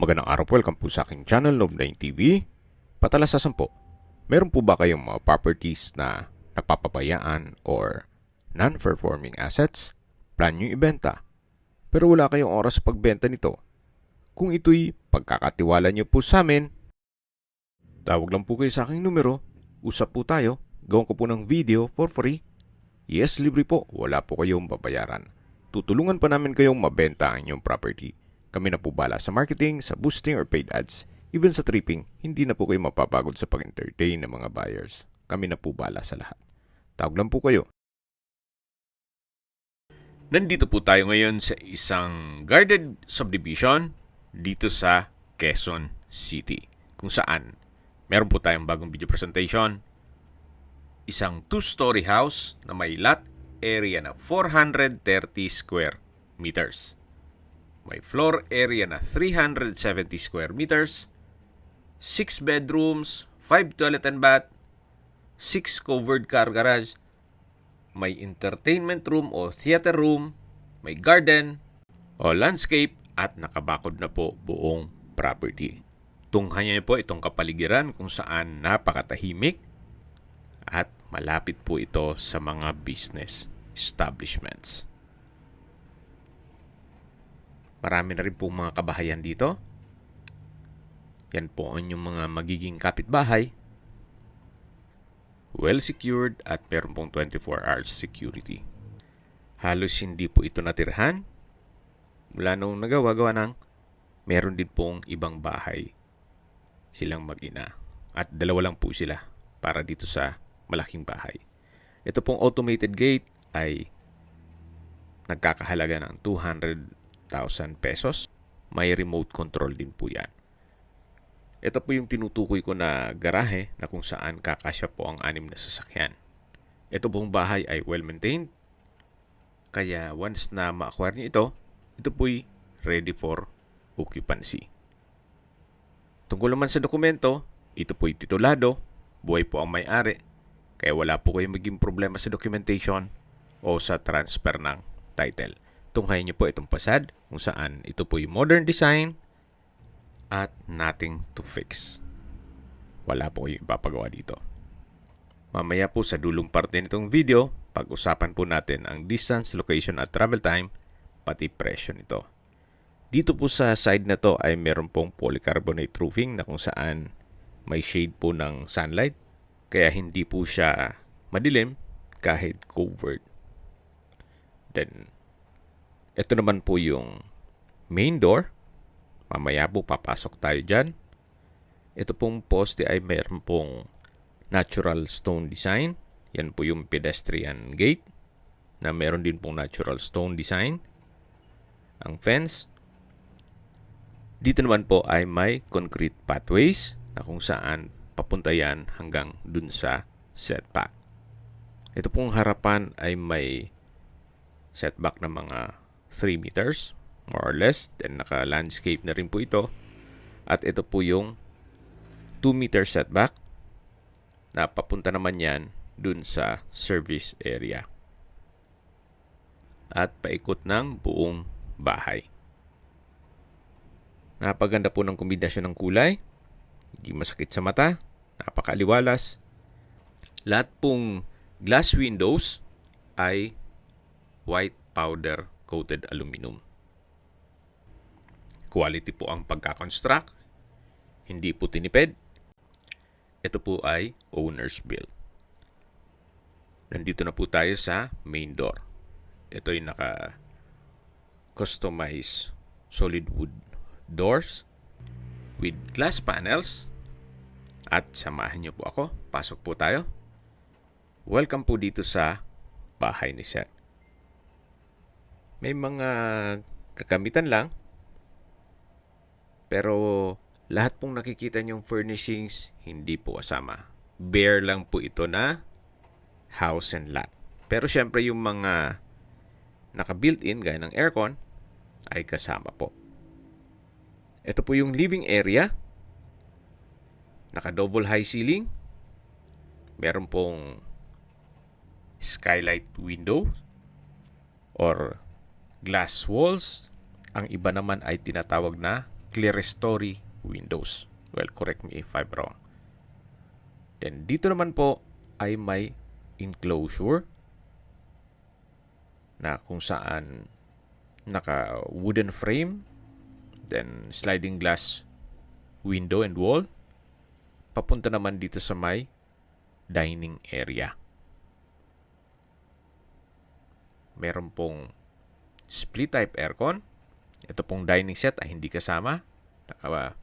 Magandang araw po, welcome po sa aking channel, Love9 TV. Patalasasan po, meron po ba kayong mga properties na napapabayaan or non-performing assets? Plan nyo ibenta, pero wala kayong oras sa pagbenta nito. Kung ito'y pagkakatiwala nyo po sa amin, tawag lang po kayo sa aking numero, usap po tayo, gawin ko po ng video for free. Yes, libre po, wala po kayong babayaran. Tutulungan pa namin kayong mabenta ang inyong property. Kami na po bala sa marketing, sa boosting or paid ads. Even sa tripping, hindi na po kayo mapapagod sa pag-entertain ng mga buyers. Kami na po bala sa lahat. Tawag lang po kayo. Nandito po tayo ngayon sa isang guarded subdivision dito sa Quezon City. Kung saan, meron po tayong bagong video presentation. Isang 2-story house na may lot area na 430 square meters. May floor area na 370 square meters, 6 bedrooms, 5 toilet and bath, 6 covered car garage, may entertainment room o theater room, may garden o landscape at nakabakod na po buong property. Tunghayan niyo po itong kapaligiran kung saan napakatahimik at malapit po ito sa mga business establishments. Marami na rin po mga kabahayan dito. Yan po ang inyong mga magiging kapitbahay. Well secured at meron pong 24 hours security. Halos hindi po ito natirhan. Mula nung nagawa ng meron din pong ibang bahay silang mag-ina. At dalawa lang po sila para dito sa malaking bahay. Ito pong automated gate ay nagkakahalaga ng 200,000 pesos. May remote control din po yan. Ito po yung tinutukoy ko na garahe na kung saan kakasya po ang 6 na sasakyan. Ito pong bahay ay well-maintained. Kaya once na ma-acquire niyo ito po'y ready for occupancy. Tungkol naman sa dokumento, ito po'y titulado, buhay po ang may-ari. Kaya wala po kayong maging problema sa documentation o sa transfer ng title. Tunghayan niyo po itong pasad kung saan ito po yung modern design at nothing to fix. Wala po kayong ipapagawa dito. Mamaya po sa dulong parte nitong video, pag-usapan po natin ang distance, location at travel time, pati presyo nito. Dito po sa side na to ay meron pong polycarbonate roofing na kung saan may shade po ng sunlight. Kaya hindi po siya madilim kahit covered. Then, ito naman po yung main door. Mamaya po papasok tayo dyan. Ito pong poste ay mayroon pong natural stone design. Yan po yung pedestrian gate na mayroon din pong natural stone design. Ang fence. Dito naman po ay may concrete pathways na kung saan papunta yan hanggang dun sa setback. Ito pong harapan ay may setback na mga 3 meters, more or less. Then naka-landscape na rin po ito. At ito po yung 2 meter setback na papunta naman yan dun sa service area. At paikot ng buong bahay. Napaganda po ng kombinasyon ng kulay. Hindi masakit sa mata. Napakaliwalas. Lahat pong glass windows ay white powder coated aluminum. Quality po ang pagkakonstruct. Hindi po tinipid. Ito po ay owner's build. Nandito na po tayo sa main door. Ito ay naka-customize solid wood doors with glass panels. At samahan niyo po ako. Pasok po tayo. Welcome po dito sa bahay ni Sir. May mga kakamitan lang. Pero lahat pong nakikita niyong furnishings, hindi po kasama. Bare lang po ito na house and lot. Pero syempre yung mga naka-built-in gaya ng aircon ay kasama po. Ito po yung living area. Naka-double high ceiling. Meron pong skylight window or glass walls. Ang iba naman ay tinatawag na clerestory windows. Well, correct me if I'm wrong. Then dito naman po ay may enclosure na kung saan naka wooden frame, then sliding glass window and wall. Papunta naman dito sa may dining area. Meron pong split type aircon. Ito pong dining set ay hindi kasama. Naka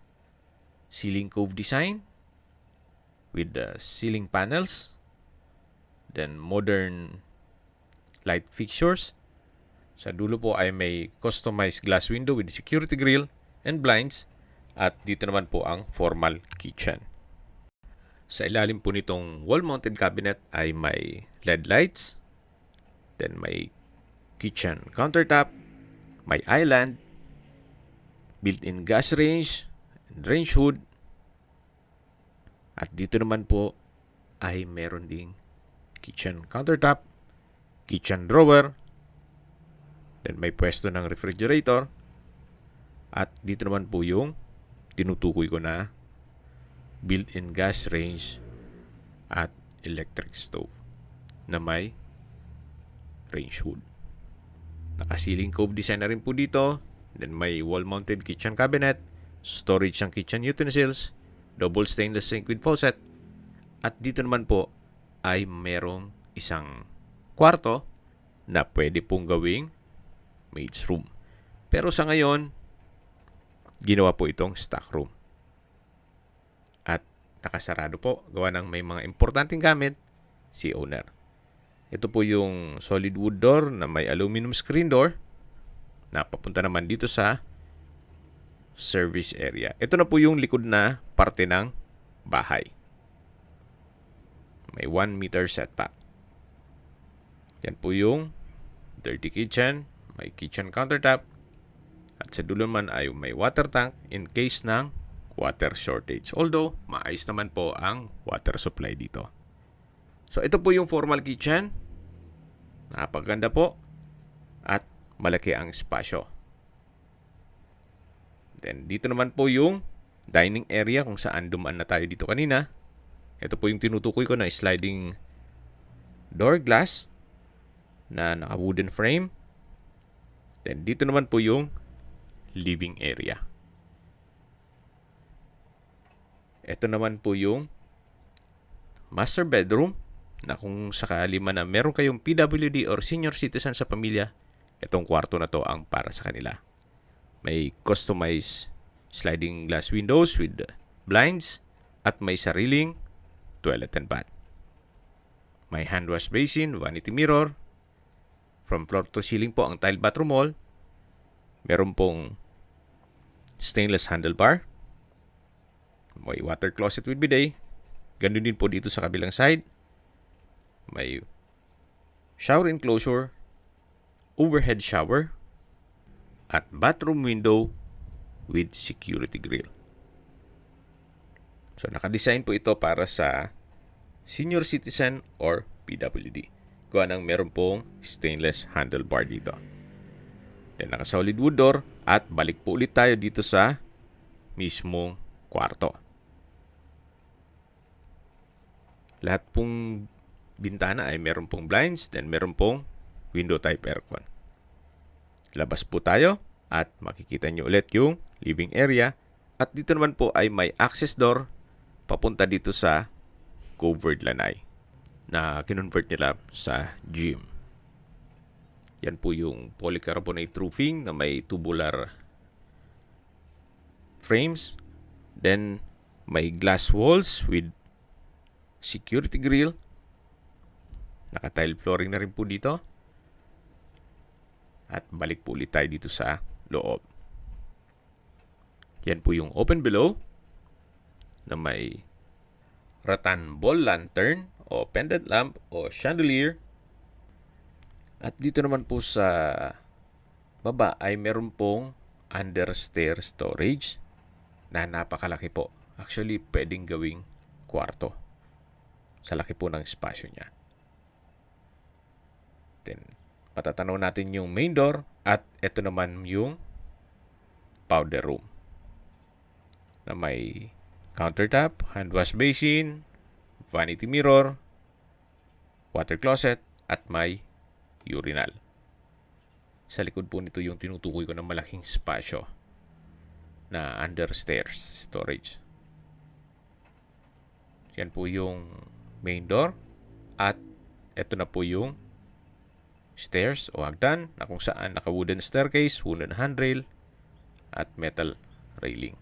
ceiling cove design with the ceiling panels. Then modern light fixtures. Sa dulo po ay may customized glass window with security grill and blinds. At dito naman po ang formal kitchen. Sa ilalim po nitong wall-mounted cabinet ay may LED lights. Then may kitchen countertop, may island, built-in gas range, and range hood. At dito naman po ay meron ding kitchen countertop, kitchen drawer, then may pwesto ng refrigerator. At dito naman po yung tinutukoy ko na built-in gas range at electric stove na may range hood. Naka-ceiling cove design na rin po dito. Then may wall-mounted kitchen cabinet, storage ng kitchen utensils, double stainless sink with faucet. At dito naman po ay merong isang kwarto na pwede pong gawing maid's room. Pero sa ngayon, ginawa po itong stock room. At nakasarado po, gawa ng may mga importanteng gamit si owner. Ito po yung solid wood door na may aluminum screen door na papunta naman dito sa service area. Ito na po yung likod na parte ng bahay. May 1 meter setback. Yan po yung dirty kitchen, may kitchen countertop, at sa dulo man ay may water tank in case ng water shortage. Although, maayos naman po ang water supply dito. So, ito po yung formal kitchen. Napaganda po. At malaki ang espasyo. Then, dito naman po yung dining area kung saan dumaan na tayo dito kanina. Ito po yung tinutukoy ko na sliding door glass na naka-wooden frame. Then, dito naman po yung living area. Ito naman po yung master bedroom na kung sakali man na meron kayong PWD or senior citizen sa pamilya, itong kwarto na to ang para sa kanila. May customized sliding glass windows with blinds at may sariling toilet and bath. May hand wash basin, vanity mirror. From floor to ceiling po ang tile bathroom wall. Meron pong stainless handlebar. May water closet with bidet. Ganun din po dito sa kabilang side. May shower enclosure, overhead shower, at bathroom window with security grill. So, nakadesign po ito para sa senior citizen or PWD. Gawa ng meron pong stainless handlebar dito. Then, naka-solid wood door at balik po ulit tayo dito sa mismong kwarto. Lahat pong bintana ay meron pong blinds, then meron pong window type aircon. Labas po tayo at makikita nyo ulit yung living area. At dito naman po ay may access door papunta dito sa covered lanai na kinonvert nila sa gym. Yan po yung polycarbonate roofing na may tubular frames. Then may glass walls with security grill. Naka-tile flooring na rin po dito. At balik po ulit tayo dito sa loob. Yan po yung open below na may rattan ball lantern o pendant lamp o chandelier. At dito naman po sa baba ay meron pong understair storage na napakalaki po. Actually, pwedeng gawing kwarto. Sa laki po ng espasyo niya. Then, patatanaw natin yung main door at ito naman yung powder room. na may countertop, hand wash basin, vanity mirror, water closet, at may urinal. Sa likod po nito yung tinutukoy ko ng malaking spasyo na under stairs storage. Yan po yung main door at ito na po yung stairs o hagdan na kung saan naka-wooden staircase, wooden handrail at metal railing.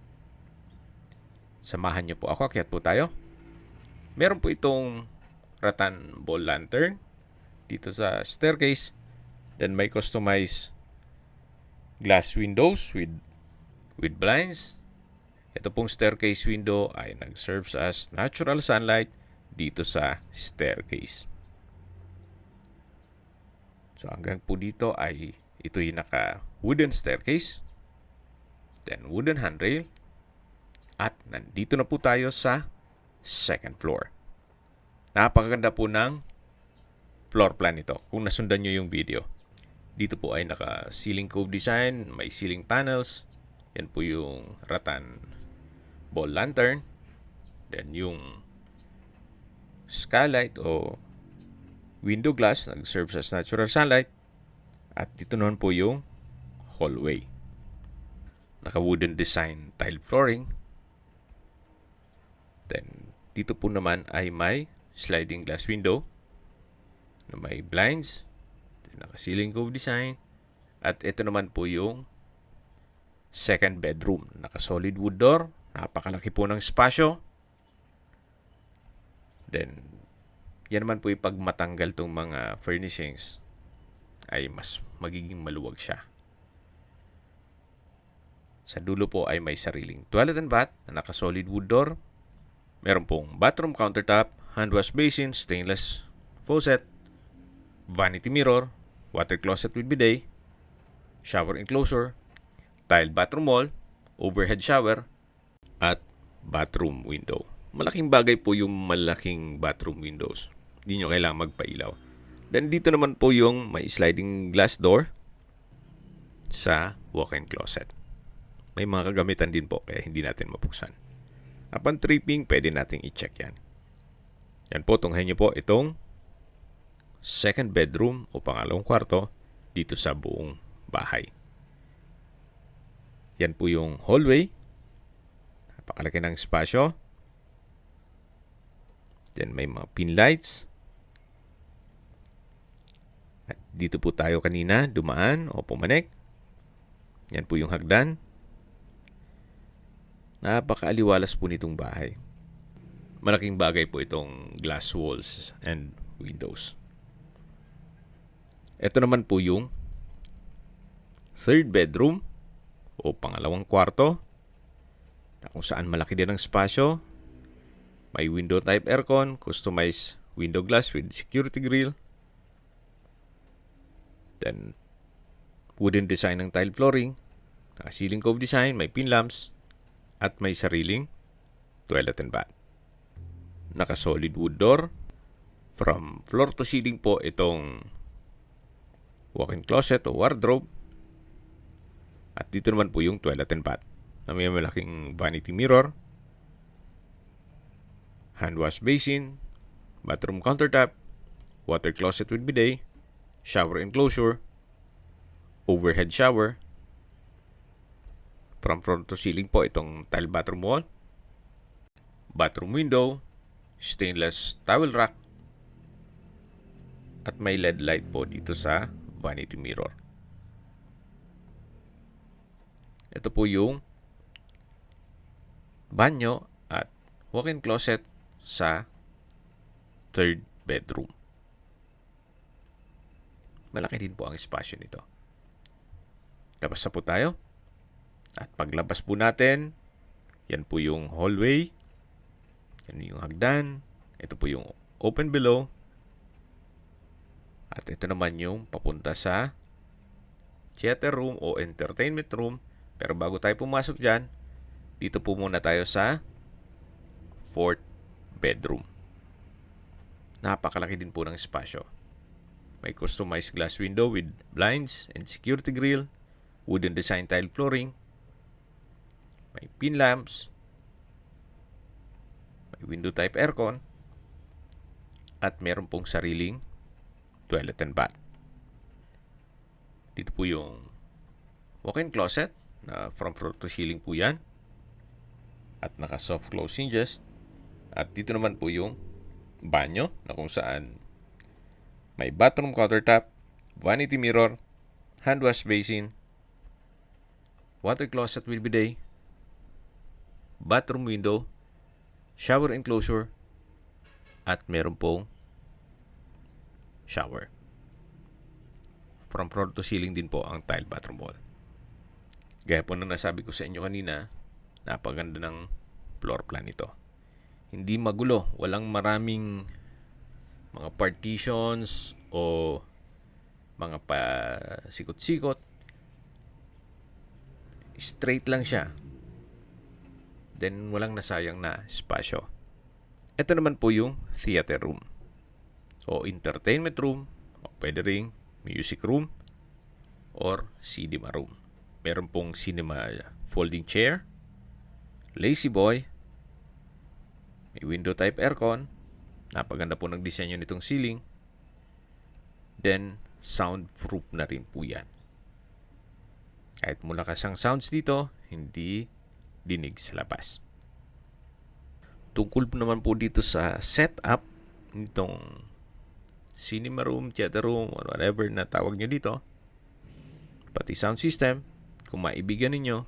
Samahan niyo po ako, akyat po tayo. Meron po itong rattan ball lantern dito sa staircase. Then may customized glass windows with blinds. Ito pong staircase window ay nag-serves as natural sunlight dito sa staircase. So hanggang po dito ay ito yung naka-wooden staircase, then wooden handrail, at nandito na po tayo sa second floor. Napakaganda po ng floor plan nito kung nasundan nyo yung video. Dito po ay naka-ceiling cove design, may ceiling panels. Yan po yung rattan ball lantern. Then yung skylight o window glass nag-serves as natural sunlight. At dito naman po yung hallway. Naka-wooden design tile flooring. Then dito po naman ay may sliding glass window na may blinds. Naka-ceiling cove design. At ito naman po yung second bedroom. Naka-solid wood door. Napakalaki po ng spasyo. Then, yan naman po yung pag matanggal itong mga furnishings ay mas magiging maluwag siya. Sa dulo po ay may sariling toilet and bath na naka-solid wood door. Meron pong bathroom countertop, hand wash basin, stainless faucet, vanity mirror, water closet with bidet, shower enclosure, tiled bathroom wall, overhead shower, at bathroom window. Malaking bagay po yung malaking bathroom windows. Hindi nyo kailangan magpailaw. Then dito naman po yung may sliding glass door sa walk-in closet. May mga kagamitan din po kaya hindi natin mabuksan. Upon tripping, pwede nating i-check yan. Yan po, tunghayin nyo po itong second bedroom o pangalawang kwarto dito sa buong bahay. Yan po yung hallway. Napakalaki ng spasyo. Then may mga pin lights. At dito po tayo kanina dumaan o pumanik. Yan po yung hagdan. Napakaaliwalas po nitong bahay. Malaking bagay po itong glass walls and windows. Ito naman po yung third bedroom o pangalawang kwarto na kung saan malaki din ang spasyo. May window type aircon, customized window glass with security grill. Then, wooden design ng tile flooring. Ceiling cove design, may pin lamps. At may sariling toilet and bath. Naka-solid wood door. From floor to ceiling po itong walk-in closet o wardrobe. At dito naman po yung toilet and bath na may malaking vanity mirror, hand wash basin, bathroom countertop, water closet with bidet, shower enclosure, overhead shower. From front to ceiling po itong tile bathroom wall, bathroom window, stainless towel rack, at may LED light po dito sa vanity mirror. Ito po yung banyo at walk-in closet sa third bedroom. Malaki din po ang espasyo nito. Labas na po tayo. At paglabas po natin, yan po yung hallway. Yan yung hagdan. Ito po yung open below. At ito naman yung papunta sa theater room o entertainment room. Pero bago tayo pumasok dyan, dito po muna tayo sa fourth bedroom. Napakalaki din po ng espasyo. May customized glass window with blinds and security grill, wooden design tile flooring, may pin lamps, May window type aircon. At meron pong sariling toilet and bath. Dito po yung walk-in closet na from floor to ceiling po yan. At naka soft close hinges. At dito naman po yung banyo na kung saan may bathroom countertop, vanity mirror, hand wash basin, water closet with bidet, bathroom window, shower enclosure, at meron pong shower. From floor to ceiling din po ang tile bathroom wall. Gaya po na nasabi ko sa inyo kanina, napaganda ng floor plan ito. Hindi magulo, walang maraming mga partitions o mga pasikot-sikot. Straight lang siya. Then walang nasayang na espasyo. Ito naman po yung theater room o entertainment room o pwede ring music room or cinema room. Meron pong cinema folding chair, lazy boy, may window type aircon, napaganda po ng disenyo nitong ceiling, then soundproof na rin po yan. Kahit malakas ang sounds dito, hindi dinig sa labas. Tungkol po naman po dito sa setup nitong cinema room, theater room, or whatever na tawag nyo dito, pati sound system, kung maibigan ninyo,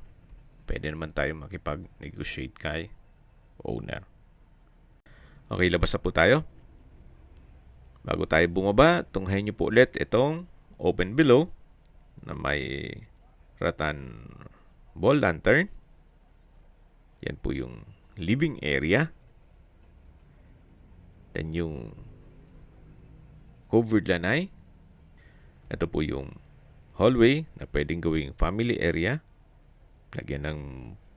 pwede naman tayo makipag-negotiate kay owner. Okay, labas na po tayo. Bago tayo bumaba, tunghayin nyo po ulit itong open below na may rattan wall lantern. Yan po yung living area. Then yung covered lanai. Ito po yung hallway na pwedeng gawing family area. Lagyan ng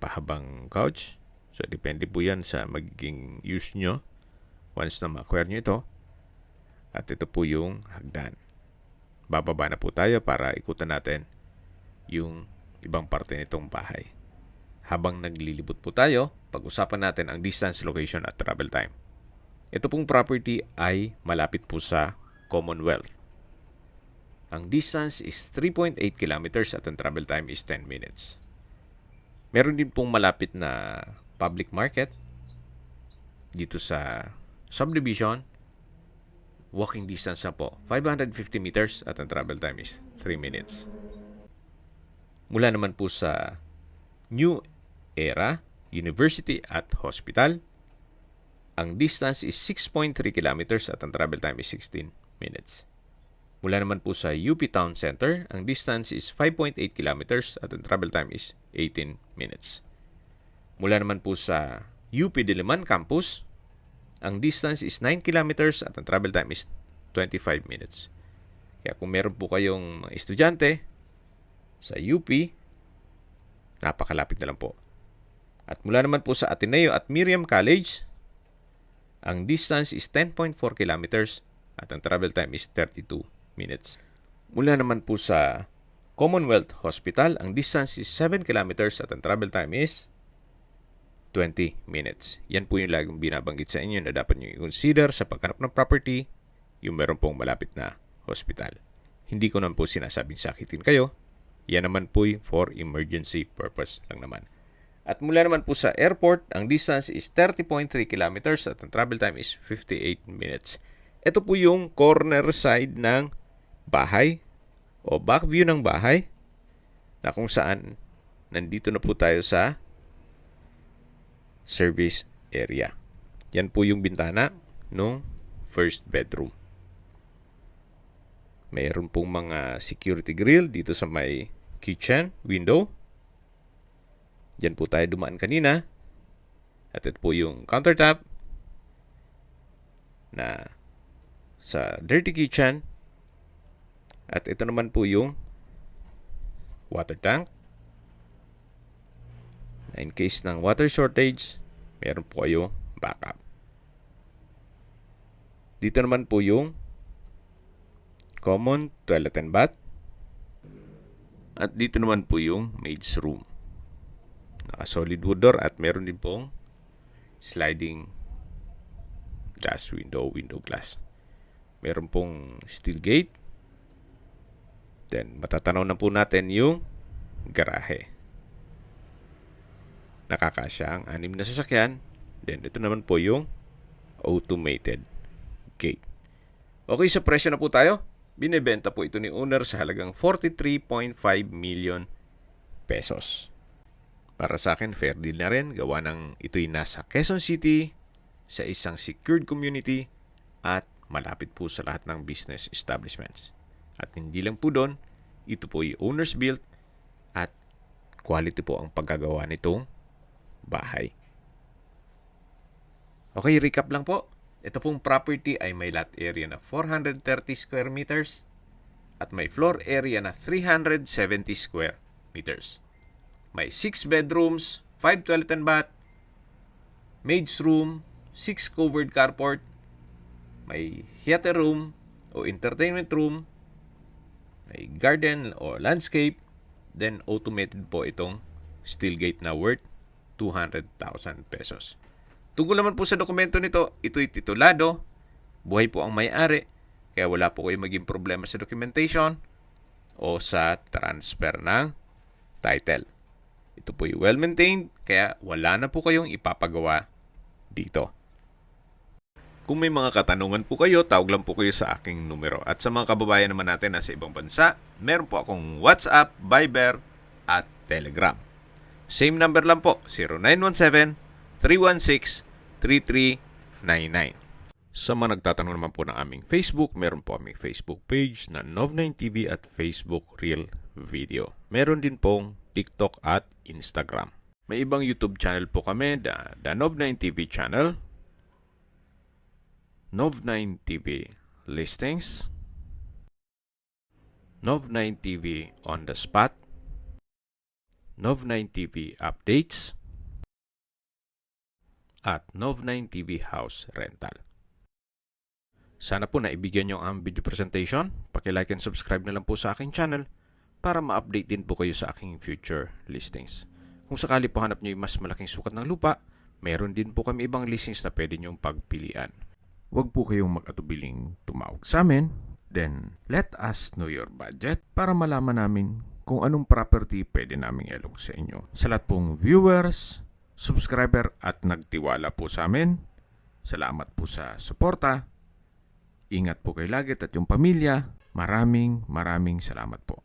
pahabang couch. So, depende po yan sa magiging use nyo once na ma-acquire nyo ito. At ito po yung hagdan. Bababa na po tayo para ikutan natin yung ibang parte nitong bahay. Habang naglilibot po tayo, pag-usapan natin ang distance, location at travel time. Ito pong property ay malapit po sa Commonwealth. Ang distance is 3.8 kilometers at ang travel time is 10 minutes. Meron din pong malapit na public market dito sa subdivision. Walking distance na po, 550 meters at ang travel time is 3 minutes. Mula naman po sa New Era University at Hospital, ang distance is 6.3 kilometers at ang travel time is 16 minutes. Mula naman po sa UP Town Center, ang distance is 5.8 kilometers at ang travel time is 18 minutes. Mula naman po sa UP Diliman Campus, ang distance is 9 kilometers at ang travel time is 25 minutes. Kaya kung meron po kayong mga estudyante sa UP, napakalapit na lang po. At mula naman po sa Ateneo at Miriam College, ang distance is 10.4 kilometers at ang travel time is 32 minutes. Mula naman po sa Commonwealth Hospital, ang distance is 7 kilometers at ang travel time is 20 minutes. Yan po yung laging binabanggit sa inyo na dapat nyo i-consider sa paghanap ng property, yung meron pong malapit na hospital. Hindi ko naman po sinasabing sakitin kayo. Yan naman po for emergency purpose lang naman. At mula naman po sa airport, ang distance is 30.3 kilometers at ang travel time is 58 minutes. Ito po yung corner side ng bahay o back view ng bahay na kung saan nandito na po tayo sa service area. Yan po yung bintana ng first bedroom. Mayroon pong mga security grill dito sa may kitchen window. Diyan po tayo dumaan kanina. At ito po yung countertop na sa dirty kitchen. At ito naman po yung water tank. In case ng water shortage, meron po kayo backup. Dito naman po yung common toilet and bath. At dito naman po yung maid's room. Naka solid wood door at meron din pong sliding glass window glass. Meron pong steel gate. Then, matatanaw na po natin yung garahe. Nakakasya ang 6 na sasakyan. Then, ito naman po yung automated gate. Okay, sa presyo na po tayo. Binebenta po ito ni owner sa halagang 43.5 million pesos. Para sa akin, fair deal na rin. Gawa ng ito'y nasa Quezon City, sa isang secured community, at malapit po sa lahat ng business establishments. At hindi lang po doon, ito po ay owner's built at quality po ang paggagawa nitong bahay. Okay, recap lang po. Ito pong property ay may lot area na 430 square meters at may floor area na 370 square meters. May 6 bedrooms, 5 toilet and bath, maid's room, 6 covered carport, may theater room o entertainment room, may garden o landscape, then automated po itong steel gate na worth 200,000 pesos. Tungkol naman po sa dokumento nito, ito'y titulado, buhay po ang may-ari, kaya wala po kayo maging problema sa documentation o sa transfer ng title. Ito po'y well-maintained, kaya wala na po kayong ipapagawa dito. Kung may mga katanungan po kayo, tawag lang po kayo sa aking numero. At sa mga kababayan naman natin na sa ibang bansa, meron po akong WhatsApp, Viber, at Telegram. Same number lang po, 0917-316-3399. Sa mga nagtatanong naman po ng aming Facebook, meron po aming Facebook page na Nov9TV at Facebook Real Video. Meron din pong TikTok at Instagram. May ibang YouTube channel po kami, the Nov9TV channel, Nov9TV Listings, Nov9TV On The Spot, Nov9TV Updates, at Nov9TV House Rental. Sana po naibigyan nyo ang video presentation. Paki-like and subscribe na lang po sa aking channel para ma-update din po kayo sa aking future listings. Kung sakali po hanap nyo yung mas malaking sukat ng lupa, meron din po kami ibang listings na pwede nyong pagpilian. Huwag po kayong mag-atubiling tumawag sa amin. Then, let us know your budget para malaman namin kung anong property pwede naming ilog sa inyo. Sa lahat pong viewers, subscriber at nagtiwala po sa amin, salamat po sa suporta. Ingat po kayo lagi at yung pamilya. Maraming salamat po.